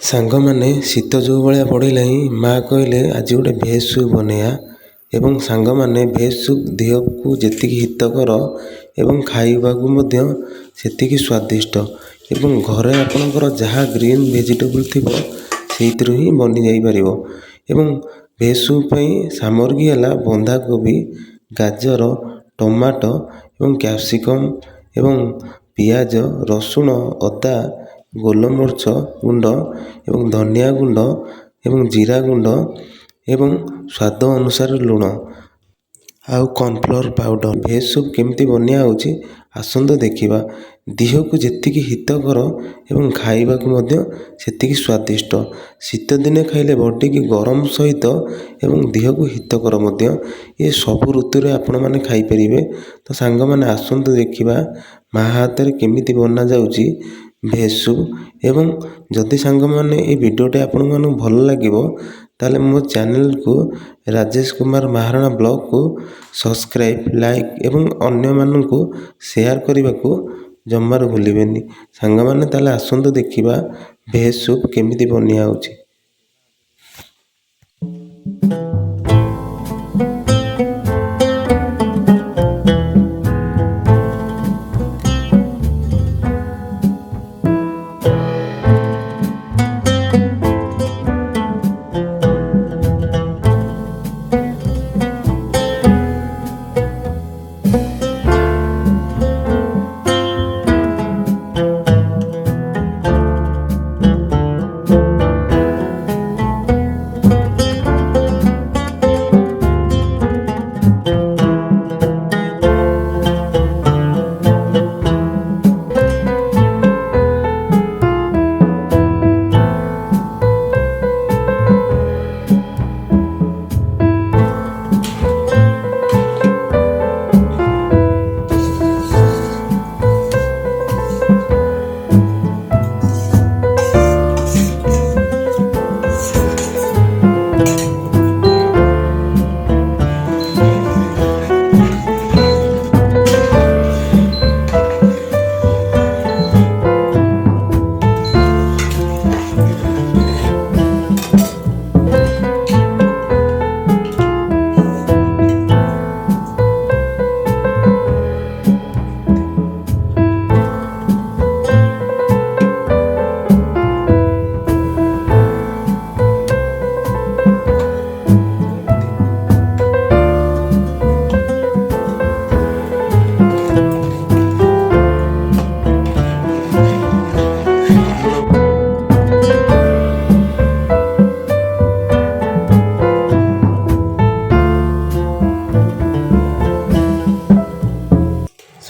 ସାଙ୍ଗମାନେ ଶୀତ ଯେଉଁ ଭଳିଆ ପଡ଼ିଲାଣି ମା କହିଲେ ଆଜି ଗୋଟେ ଭେଜ୍ ସୁପ୍ ବନେଇବା ଏବଂ ସାଙ୍ଗମାନେ ଭେଜ୍ ସୁପ୍ ଦେହକୁ ଯେତିକି ହିତକର ଏବଂ ଖାଇବାକୁ ମଧ୍ୟ ସେତିକି ସ୍ୱାଦିଷ୍ଟ ଏବଂ ଘରେ ଆପଣଙ୍କର ଯାହା ଗ୍ରୀନ୍ ଭେଜିଟେବୁଲ୍ ଥିବ ସେଇଥିରୁ ହିଁ ବନିଯାଇପାରିବ। ଏବଂ ଭେଜ୍ ସୁପ୍ ପାଇଁ ସାମଗ୍ରୀ ହେଲା ବନ୍ଧାକୋବି, ଗାଜର, ଟମାଟୋ ଏବଂ କ୍ୟାପ୍ସିକମ୍ ଏବଂ ପିଆଜ, ରସୁଣ, ଅଦା, ଗୋଲମରିଚ ଗୁଣ୍ଡ ଏବଂ ଧନିଆ ଗୁଣ୍ଡ ଏବଂ ଜିରା ଗୁଣ୍ଡ ଏବଂ ସ୍ୱାଦ ଅନୁସାରେ ଲୁଣ ଆଉ କର୍ଣ୍ଣଫ୍ଲୋର ପାଉଡ଼ର। ଭେଜ୍ ସୁପ୍ କେମିତି ବନିଆ ହେଉଛି ଆସନ୍ତୁ ଦେଖିବା। ଦେହକୁ ଯେତିକି ହିତକର ଏବଂ ଖାଇବାକୁ ମଧ୍ୟ ସେତିକି ସ୍ୱାଦିଷ୍ଟ। ଶୀତଦିନେ ଖାଇଲେ ବଡ଼ିକି ଗରମ ସହିତ ଏବଂ ଦେହକୁ ହିତକର ମଧ୍ୟ। ଏ ସବୁ ଋତୁରେ ଆପଣମାନେ ଖାଇପାରିବେ। ତ ସାଙ୍ଗମାନେ ଆସନ୍ତୁ ଦେଖିବା ମା ହାତରେ କେମିତି ବନାଯାଉଛି ଭେଜ୍ ସୁପ୍। ଏବଂ ଯଦି ସାଙ୍ଗମାନେ ଏ ଭିଡ଼ିଓଟି ଆପଣମାନଙ୍କୁ ଭଲ ଲାଗିବ ତାହେଲେ ମୋ ଚ୍ୟାନେଲକୁ ରାଜେଶ କୁମାର ମହାରଣା ବ୍ଲଗକୁ ସବସ୍କ୍ରାଇବ୍, ଲାଇକ୍ ଏବଂ ଅନ୍ୟମାନଙ୍କୁ ସେୟାର କରିବାକୁ ଜମାରୁ ଭୁଲିବେନି। ସାଙ୍ଗମାନେ ତାହେଲେ ଆସନ୍ତୁ ଦେଖିବା ଭେଜ୍ ସୁପ୍ କେମିତି ବନିଆ ହେଉଛି।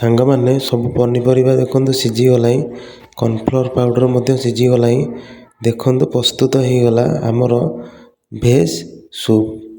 ସାଙ୍ଗମାନେ ସବୁ ପନିପରିବା ଦେଖନ୍ତୁ ସିଝିଗଲାଣି, କର୍ଣ୍ଣଫ୍ଲୋର ପାଉଡ଼ର ମଧ୍ୟ ସିଝିଗଲାଣି। ଦେଖନ୍ତୁ ପ୍ରସ୍ତୁତ ହୋଇଗଲା ଆମର ଭେଜ୍ ସୁପ୍।